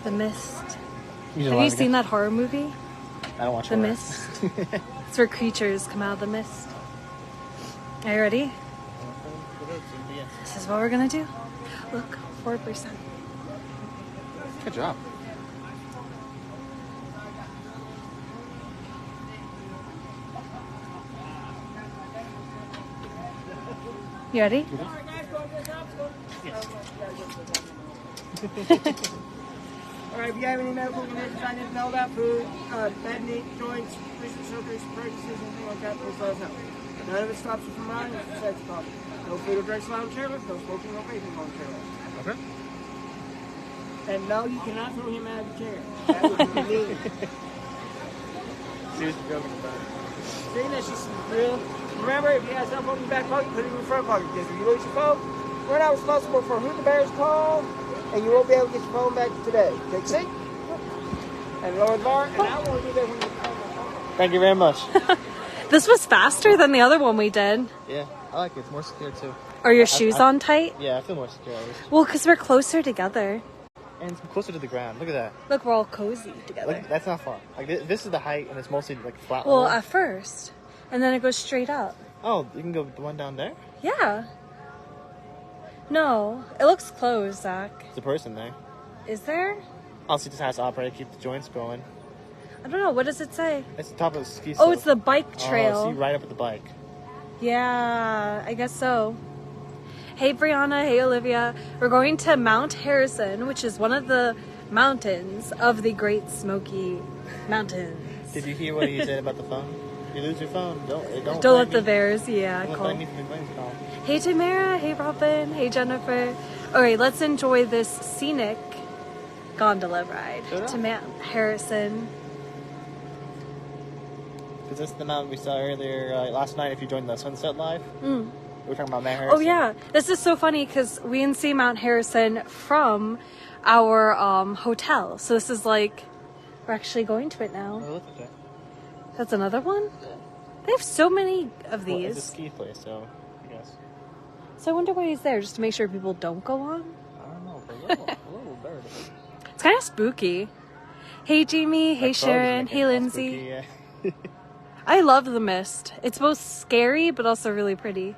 The Mist. Have you seen that horror movie? I don't watch The horror. Mist. It's where creatures come out of the mist. Are you ready? This is what we're gonna do. Look, 4%. Good job. You ready? Alright, if you have any medical conditions I need to know about food, bed meat, joints, recent surgeries, purchases, anything like that, please let us know. None of it stops you from riding, it's a safety problem. No food or drinks allowed on chairlift, no smoking or vaping on chairlift. Okay. And no, you cannot throw him out of the chair. That would be mean. Seriously joking about it. See, that's just real. Remember, if you have cell phone in your back pocket, put it in your front pocket. Because if you lose your phone, we're not responsible for who the bears call, and you won't be able to get your phone back today. Take a seat. And lower the bar, and I want to do that when you call my phone. Thank you very much. This was faster than the other one we did. Yeah, I like it. It's more secure too. Are your shoes on tight? Yeah, I feel more secure at least. Well, because we're closer together. And it's closer to the ground. Look at that. Look, we're all cozy together. Look, that's not far. Like this is the height, and it's mostly like flat. Well, level. at first. And then it goes straight up. Oh, you can go the one down there? Yeah. No, it looks closed, Zach. There's a person there. Is there? Also, just has to operate, keep the joints going. I don't know. What does it say? It's the top of the ski Oh, it's the bike trail. Oh, see, right up at the bike. Yeah, I guess so. Hey, Brianna. Hey, Olivia. We're going to Mount Harrison, which is one of the mountains of the Great Smoky Mountains. Did you hear what he said about the phone? You lose your phone. Don't let the bears. Yeah, don't cool. let me from the Queen's call. Hey, Tamara. Hey, Robin. Hey, Jennifer. All right, let's enjoy this scenic gondola ride to Mount Harrison. Because this is the mountain we saw earlier last night. If you joined the Sunset Live, we were talking about Mount Harrison. Oh yeah, this is so funny because we can see Mount Harrison from our hotel. So this is like we're actually going to it now. Oh, look at that. That's another one. Yeah. They have so many of these. Well, it's a ski place, so I guess. So I wonder why he's there, just to make sure people don't go on. I don't know, but a little bird. It's kind of spooky. Hey Jamie, hey Sharon, hey Lindsay. Spooky, yeah. I love The Mist. It's both scary but also really pretty.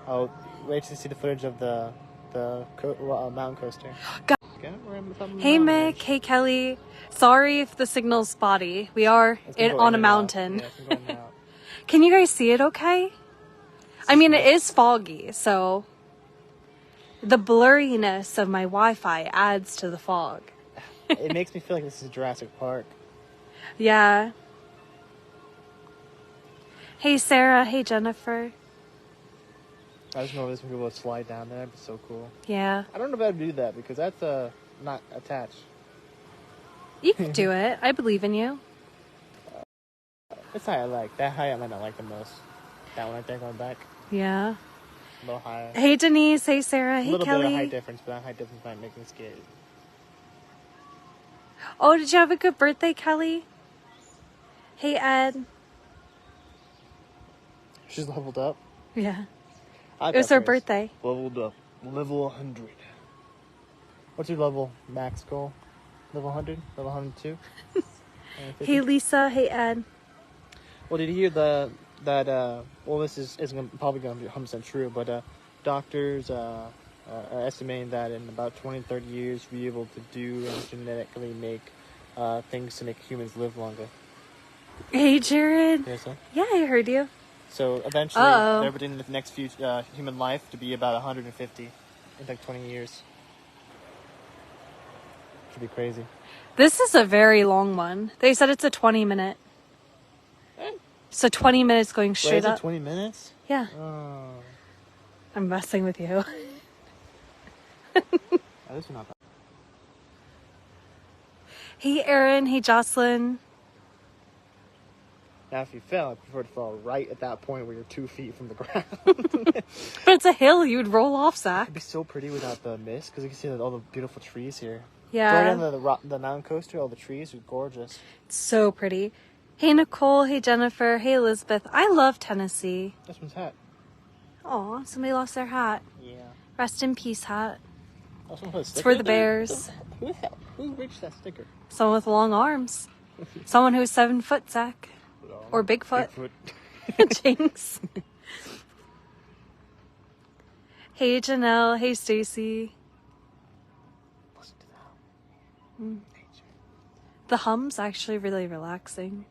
Oh, wait to see the footage of the mountain coaster. God. Okay, we're in the Hey mountain Mick, hey Kelly. Sorry if the signal's spotty. We are on a mountain. Yeah, it's been going out. Can you guys see it okay? I mean, it is foggy, so the blurriness of my Wi-Fi adds to the fog. It makes me feel like this is Jurassic Park. Yeah. Hey Sarah, hey Jennifer. I just know this people would slide down there. That'd be so cool. Yeah. I don't know if I'd do that because that's not attached. You can do it. I believe in you. That's how I like. That height I might not like the most. That one right there going back. Yeah. A little higher. Hey Denise, hey Sarah, A hey little bit of Kelly. height difference, but that height difference might make me scared. Oh, did you have a good birthday, Kelly? Hey Ed. She's leveled up. Yeah. It It was her birthday. Leveled up. Level 100. What's your level max goal? Level 100? Level 102? Hey Lisa, hey Ed. Well, did you hear that well, this isn't probably going to be 100% true, but doctors are estimating that in about 20, 30 years, we'll be able to do and genetically make things to make humans live longer. Hey Jared. Yes, sir? Yeah, I heard you. So eventually, they're predicting the next human life to be about 150 in like 20 years. Should be crazy. This is a very long one. They said it's a 20-minute. So 20 minutes going straight Wait, is up. it 20 minutes? Yeah. Oh. I'm messing with you. At least we're not bad. Hey Aaron, hey Jocelyn. Now, if you fell, I prefer to fall right at that point where you're 2 feet from the ground. But it's a hill, you would roll off, Zach. It'd be so pretty without the mist, because you can see all the beautiful trees here. Yeah. Going down the mountain coaster, all the trees are gorgeous. It's so pretty. Hey Nicole, hey Jennifer, hey Elizabeth. I love Tennessee. This one's hat. Aw, somebody lost their hat. Yeah. Rest in peace, hat. Oh, someone put a It's sticker for in the there? bears. Who Who the hell? Who reached that sticker? Someone with long arms. Someone who's 7 foot, Zach. Or Bigfoot. Jinx. Hey, Janelle. Hey, Stacy. Listen to that. Nature. The hum's actually really relaxing.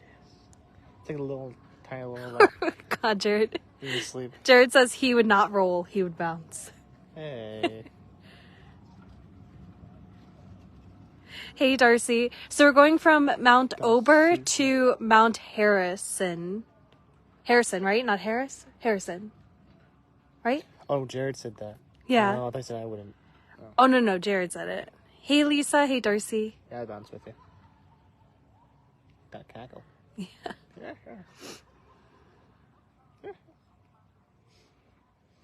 It's like a little, tiny little laugh. God, Jared. You sleep. Jared says he would not roll, he would bounce. Hey. Hey, Darcy. So we're going from Mount Ober to Mount Harrison. Harrison, right? Not Harris? Harrison. Right? Oh, Jared said that. Yeah. No, I said I wouldn't. Oh, no, Jared said it. Hey, Lisa. Hey, Darcy. Yeah, I'd bounce with you. That cackle. Yeah.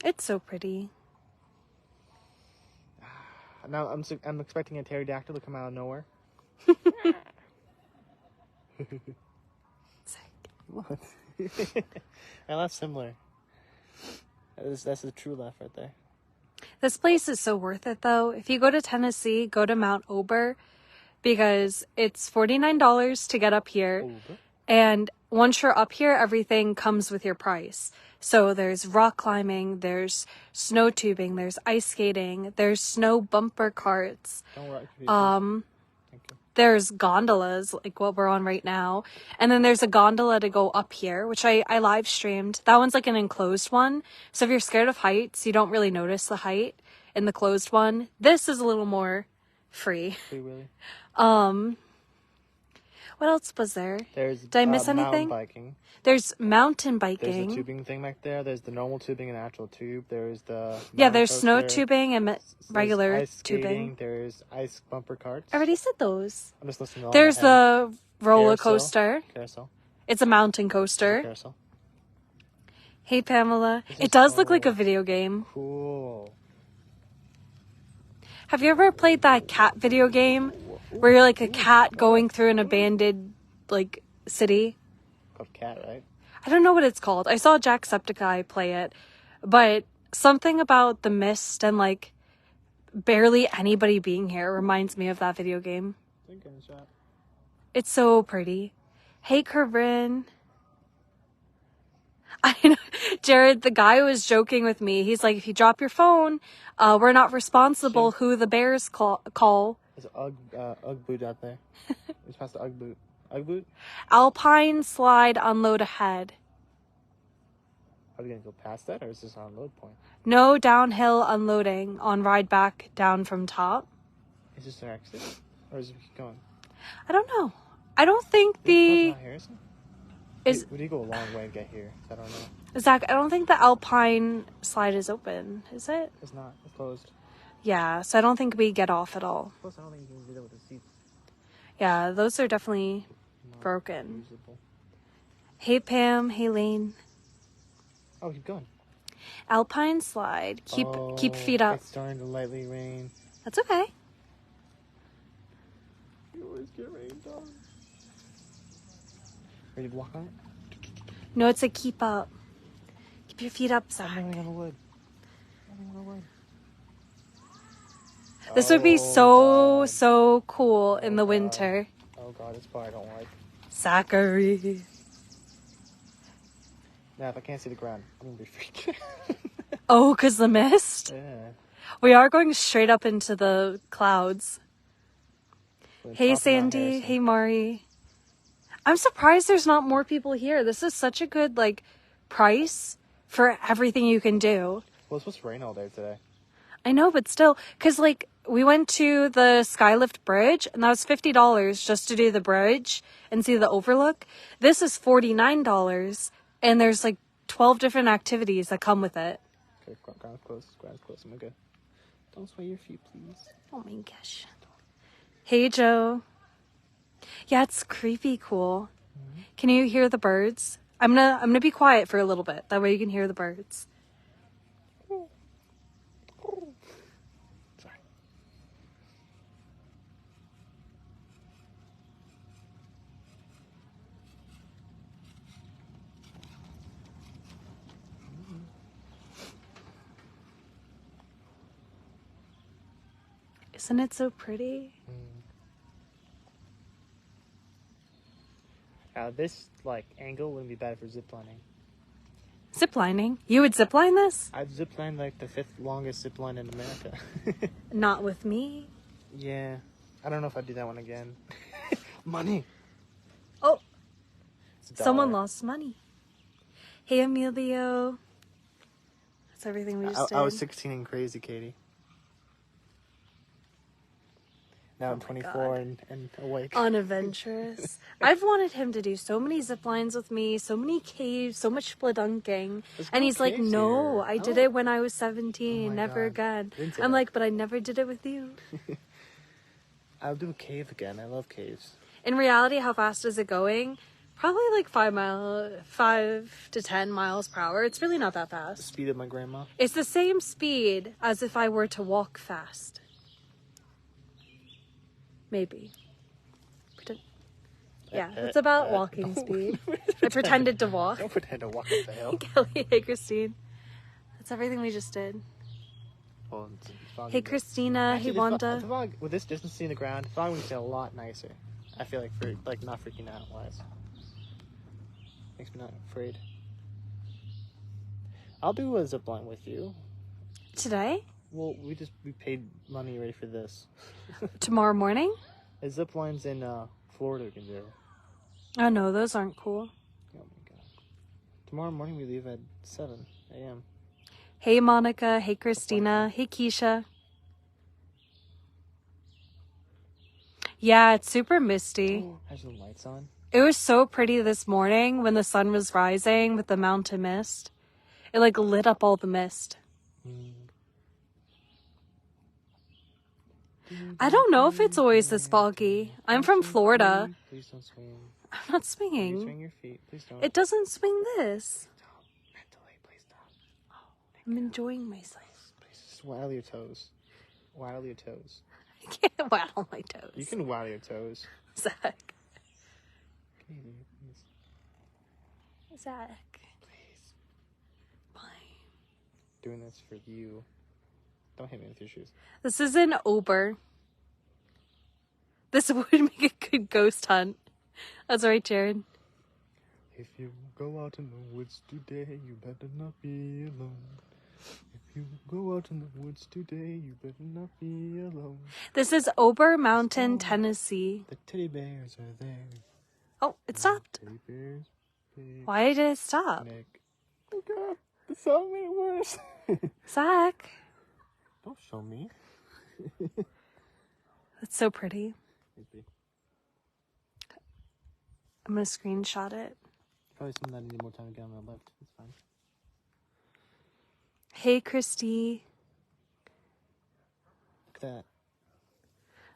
It's so pretty. Now I'm expecting a pterodactyl to come out of nowhere. What? Well, that's similar. That's a true laugh right there. This place is so worth it, though. If you go to Tennessee, go to Mount Ober because it's $49 to get up here. Over. And once you're up here, everything comes with your price. So there's rock climbing, there's snow tubing, there's ice skating, there's snow bumper carts. Don't worry. Thank you. There's gondolas, like what we're on right now. And then there's a gondola to go up here, which I live streamed. That one's like an enclosed one. So if you're scared of heights, you don't really notice the height in the closed one. This is a little more free. Free Willy. What else was there? Did I miss anything? Mountain biking. There's mountain There's biking. the tubing thing back there. There's the normal tubing and actual tube. There's the There's snow tubing and regular ice tubing. Skating. There's ice bumper carts. I already said those. I'm just listening to all There's that. the roller Carousel. coaster. Carousel. It's a mountain coaster. Carousel. Hey, Pamela. This It is does look cool. like a video game. Cool. Have you ever played that cat video game where you're like a cat going through an abandoned like city? Called Cat, right? I don't know what it's called. I saw Jacksepticeye play it, but something about the mist and like barely anybody being here reminds me of that video game. It's so pretty. Hey, Corinne. I know, Jared, the guy was joking with me. He's like, if you drop your phone, we're not responsible who the bears call. There's an Ugg boot out there. It's past the Ugg boot. Ugg boot? Alpine slide unload ahead. Are we going to go past that, or is this on load point? No downhill unloading on ride back down from top. Is this our exit? Or is it keep going? I don't know. I don't think Is Harrison? is We did go a long way to get here. So I don't know. Zach. I don't think the Alpine slide is open. Is it? It's not. It's closed. Yeah. So I don't think we get off at all. Plus, I don't think you can do that with the seats. Yeah, those are definitely Not broken. usable. Hey, Pam. Hey, Lane. Oh, keep going. Alpine slide. Keep feet up. It's starting to lightly rain. That's okay. You always get rained on. Ready to walk on it? No, it's a keep up. Keep your feet up, Zach. I'm running out of wood. This would be Oh, so cool in the God. winter. Oh god, this part I don't like. Zachary. Now, if I can't see the ground, I'm gonna be freaked. Oh, 'cause the mist? Yeah. We are going straight up into the clouds. We're Hey, top of Mount Sandy. Harrison. Hey, Mari. I'm surprised there's not more people here. This is such a good, like, price for everything you can do. Well, it's supposed to rain all day today. I know, but still, 'cause, like, we went to the Skylift Bridge, and that was $50 just to do the bridge and see the overlook. This is $49, and there's, like, 12 different activities that come with it. Okay, ground's close. Ground's close. I'm good. Don't sway your feet, please. Oh my gosh. Hey, Joe. Yeah, it's creepy cool. Mm-hmm. Can you hear the birds? I'm gonna be quiet for a little bit. That way you can hear the birds. Sorry. Isn't it so pretty? Mm. how this like angle wouldn't be bad for ziplining. Ziplining? You would zipline this? I've ziplined like the 5th longest zipline in America. Not with me. Yeah. I don't know if I'd do that one again. Money. Oh, It's someone $1. lost money. Hey, Emilio. That's everything we just did. I was 16 and crazy, Katie. Now I'm my 24 and awake. Unadventurous. I've wanted him to do so many zip lines with me, so many caves, so much spelunking. There's And no he's like, caves no, here. I did Oh. it when I was 17, Oh my never God. again. Didn't say I'm that. like, but I never did it with you. I'll do a cave again. I love caves. In reality, how fast is it going? Probably like 5 to 10 miles per hour. It's really not that The fast. speed of my grandma. It's the same speed as if I were to walk fast. Maybe. Yeah, it's about walking speed. I pretended to walk. Don't pretend to walk up the hill. Kelly, hey Christine. That's everything we just did. Well, it's foggy, Hey but- Christina, Actually, hey the Wanda. fog, with this distance seeing the ground, the fog makes it a lot nicer. I feel like for like not freaking out wise. Makes me not afraid. I'll do a zip line with you. Today? Well, we paid money already for this. Tomorrow morning? The zip lines in Florida we can do. Oh no, those aren't cool. Oh my god. Tomorrow morning we leave at 7 a.m. Hey Monica, hey Christina, hey Keisha. Yeah, it's super misty. Has the lights on? It was so pretty this morning when the sun was rising with the mountain mist. It like lit up all the mist. I don't know if it's always this foggy. I'm from Florida. Please don't swing. I'm not Please swinging. swing your feet. Please don't. It doesn't swing this. Stop. Mentally, please stop. I'm enjoying myself. Please just waddle your toes. Waddle your toes. I can't waddle my toes. You can waddle your toes. Zach. Katie, please. Zach. Please. Fine. Doing this for you. Don't hit me with your shoes. This is an Uber. This would make a good ghost hunt. That's right, Jared. If you go out in the woods today, you better not be alone. If you go out in the woods today, you better not be alone. This is Ober Mountain, Tennessee. The teddy bears are there. Oh, it stopped. Teddy bears, big Why did it stop? neck. Oh god, the song made it worse. Zach. Don't show me. That's so pretty. Maybe. I'm going to screenshot it. Probably something that I need more time to get on my left. It's fine. Hey, Christy. Look at that.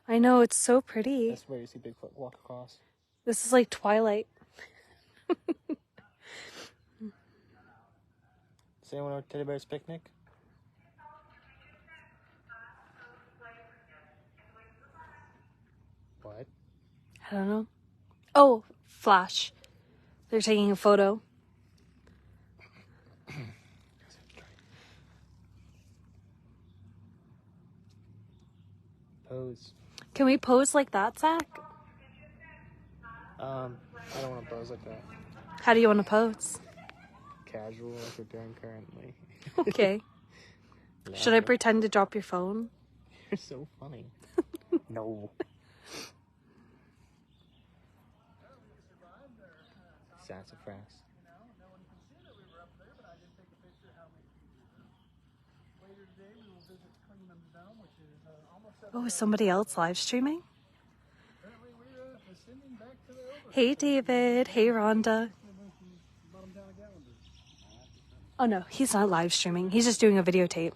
I know, it's so pretty. That's where you see Bigfoot walk across. This is like Twilight. Does anyone know Teddy Bear's Picnic? What? I don't know. Oh, flash. They're taking a photo. Pose. Can we pose like that, Zach? I don't want to pose like that. How do you want to pose? Casual, like we're doing currently. Okay. Should I pretend to drop your phone? You're so funny. No. Sassafras. Oh, is somebody else live streaming? Hey, David. Hey, Rhonda. Oh, no, he's not live streaming. He's just doing a videotape.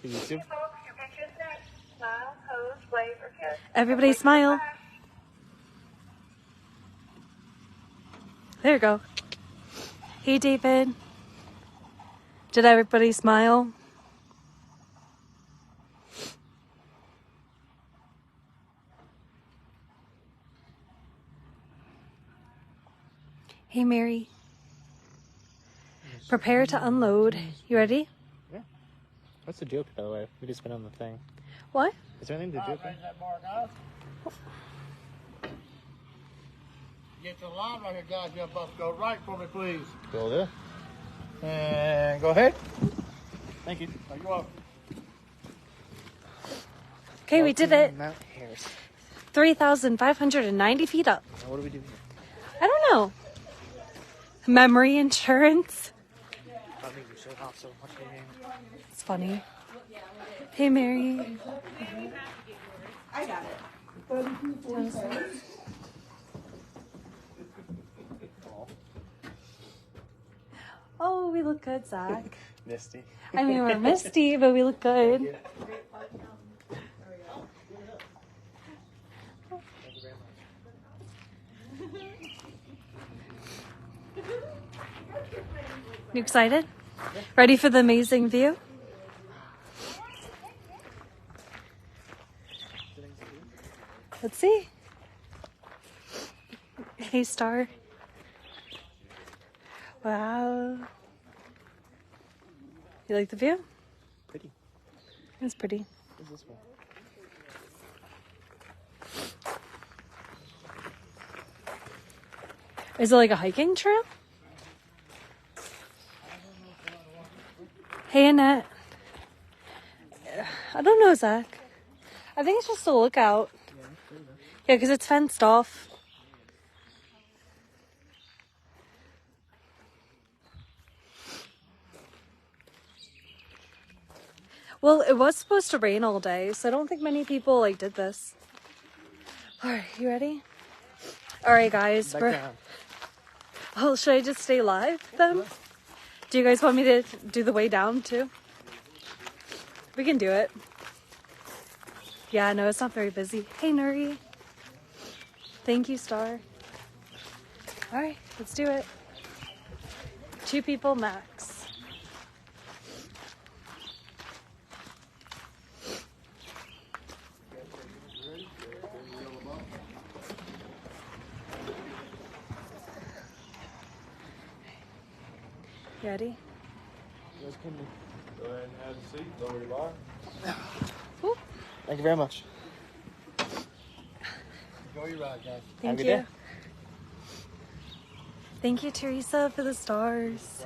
For YouTube? Everybody smile. There you go. Hey, David. Did everybody smile? Hey, Mary. Prepare to unload. You ready? Yeah. What's the joke, by the way? We just been on the thing. What? Is there anything to joke? Get to the line right here, guys. Jump up. Go right for me, please. Go there. And go ahead. Thank you. Are you up? Okay, we did it. Mount Harrison. 3,590 feet up. Now what do we do here? I don't know. Memory insurance. I think we showed off so much here. It's funny. Hey, Mary. I got it. Oh, we look good, Zach. Misty. I mean, we're misty, but we look good. You excited? Ready for the amazing view? Let's see. Hey, Star. Wow. You like the view? Pretty. It's pretty. What's this one? Is it like a hiking trail? Hey, Annette. I don't know, Zach. I think it's just a lookout. Yeah, because it's fenced off. Well, it was supposed to rain all day, so I don't think many people like did this. All right, you ready? All right, guys. Back We're... down. Oh, should I just stay live then? Do you guys want me to do the way down too? We can do it. Yeah, no, it's not very busy. Hey, Nuri. Thank you, Star. All right, let's do it. 2 people max. You ready? Where's Kimberly? Go ahead and have a seat. Lower your bar. Whoop. Thank you very much. Enjoy your ride, guys. Thank Have a good you. day. Thank you, Teresa, for the stars.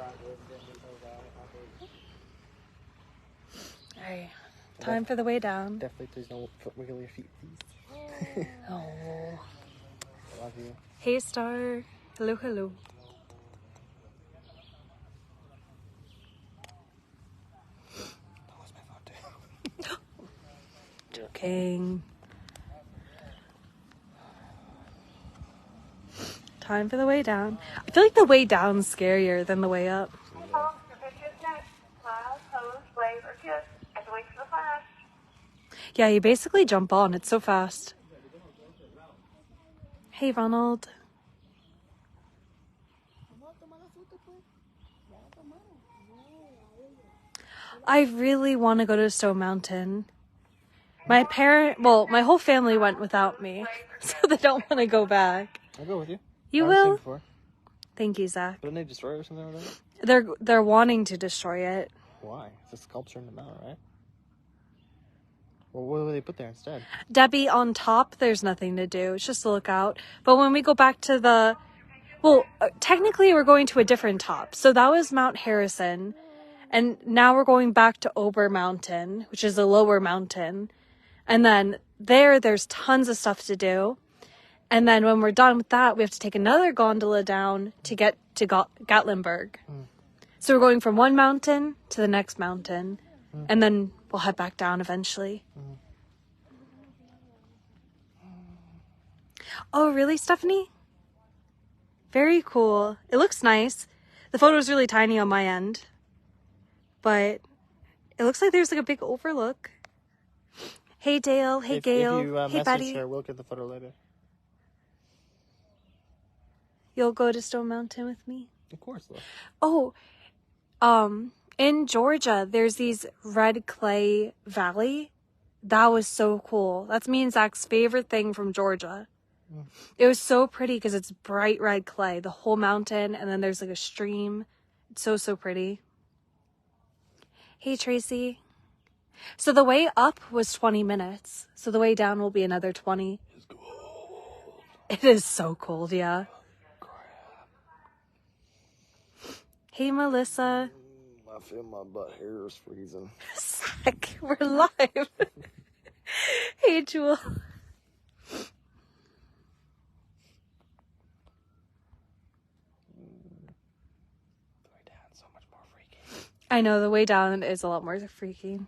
All right, time for the way down. Definitely, please don't wiggle your feet, please. Oh. I love you. Hey, Star. Hello, hello. That was my phone too. Joking. Time for the way down. I feel like the way down's scarier than the way up. Yeah, you basically jump on. It's so fast. Hey, Ronald. I really want to go to Stone Mountain. My whole family went without me, so they don't want to go back. I'll go with you. You I've seen will? it before. Thank you, Zach. Didn't they destroy it or something like that? They're wanting to destroy it. Why? It's a sculpture in the mountain, right? Well, what do they put there instead? Debbie, on top, there's nothing to do. It's just a lookout. But when we go back to technically we're going to a different top. So that was Mount Harrison. And now we're going back to Ober Mountain, which is a lower mountain. And then there's tons of stuff to do. And then when we're done with that, we have to take another gondola down to get to Gatlinburg. So we're going from one mountain to the next mountain. And then we'll head back down eventually. Oh, really, Stephanie? Very cool. It looks nice. The photo's really tiny on my end. But it looks like there's like a big overlook. Hey, Dale. Hey, Gail. If you hey, message buddy. her, we'll get the photo later. You'll go to Stone Mountain with me? Of course, though. Oh, in Georgia, there's these red clay valley. That was so cool. That's me and Zach's favorite thing from Georgia. It was so pretty because it's bright red clay, the whole mountain, and then there's like a stream. It's so, so pretty. Hey, Tracy. So the way up was 20 minutes. So the way down will be another 20. It's cold. It is so cold, yeah. Hey, Melissa. I feel my butt hair is freezing. Zach, we're live. Hey, Jewel. I know, the way down is a lot more freaky.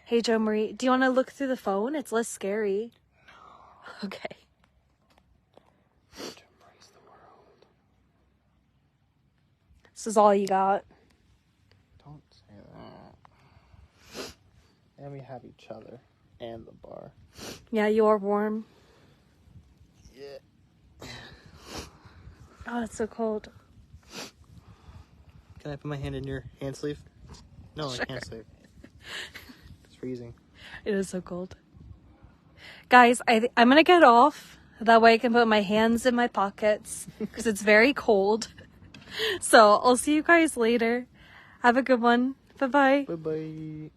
Hey, Joe Marie, do you want to look through the phone? It's less scary. No. Okay. To embrace the world. This is all you got. Don't say that. And we have each other and the bar. Yeah, you are warm. Yeah. Oh, it's so cold. Can I put my hand in your hand sleeve? No, Sure. I can't sleeve. It's freezing. It is so cold. Guys, I'm going to get off. That way I can put my hands in my pockets because it's very cold. So I'll see you guys later. Have a good one. Bye-bye. Bye-bye.